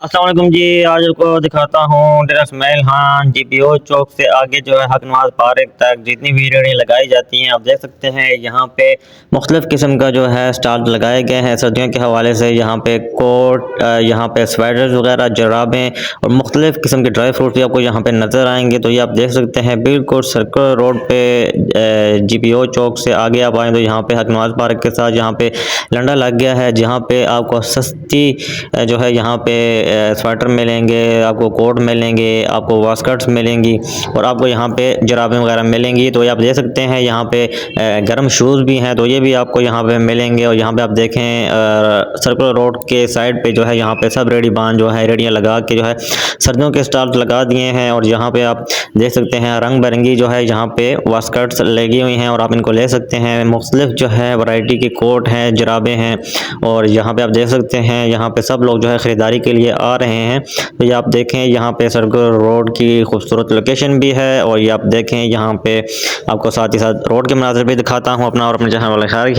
अस्सलाम वालेकुम जी। आज आपको दिखाता हूँ डेरा इस्माइल खान जीपीओ चौक से आगे जो है हक नवाज पार्क तक जितनी भी रेहड़ियाँ लगाई जाती हैं आप देख सकते हैं। यहाँ पे मुख्तलिफ़ किस्म का जो है स्टॉल लगाए गए हैं सर्दियों के हवाले से। यहाँ पे कोट, यहाँ पे स्वेटर्स वगैरह, जुराबें और मुख्तलिफ़ किस्म के ड्राई फ्रूट भी आपको यहाँ पे नज़र आएंगे। तो ये आप देख सकते हैं बिल्कुल सर्कल रोड पे जीपीओ चौक से आगे आप आएँ तो यहाँ पे हक नवाज पार्क के साथ यहाँ पे लंडा लग गया है, जहाँ पे आपको सस्ती जो है यहाँ पे स्वेटर मिलेंगे, आपको कोट मिलेंगे, आपको वास्कट्स मिलेंगी और आपको यहाँ पे जुराबें वगैरह मिलेंगी। तो ये आप देख सकते हैं यहाँ पे गर्म शूज़ भी हैं, तो ये भी आपको यहाँ पे मिलेंगे। और यहाँ पे आप देखें सर्कुलर रोड के साइड पे जो है यहाँ पे सब रेडी बान जो है रेडियाँ लगा के जो है सर्दियों के स्टॉल लगा दिए हैं। और यहाँ पे आप देख सकते हैं रंग बिरंगी जो है यहाँ पे वास्कट्स लगी हुई हैं और आप इनको ले सकते हैं। मुख्तलिफ जो है वैरायटी के कोट हैं, जुराबें हैं और यहाँ पे आप देख सकते हैं यहाँ पे सब लोग जो है ख़रीदारी के लिए आ रहे हैं। तो ये आप देखें यहाँ पे सर्कुलर रोड की खूबसूरत लोकेशन भी है और ये आप देखें यहाँ पे आपको साथ ही साथ रोड के मनाज़र भी दिखाता हूँ अपना और अपने चैनल वाले ख्याल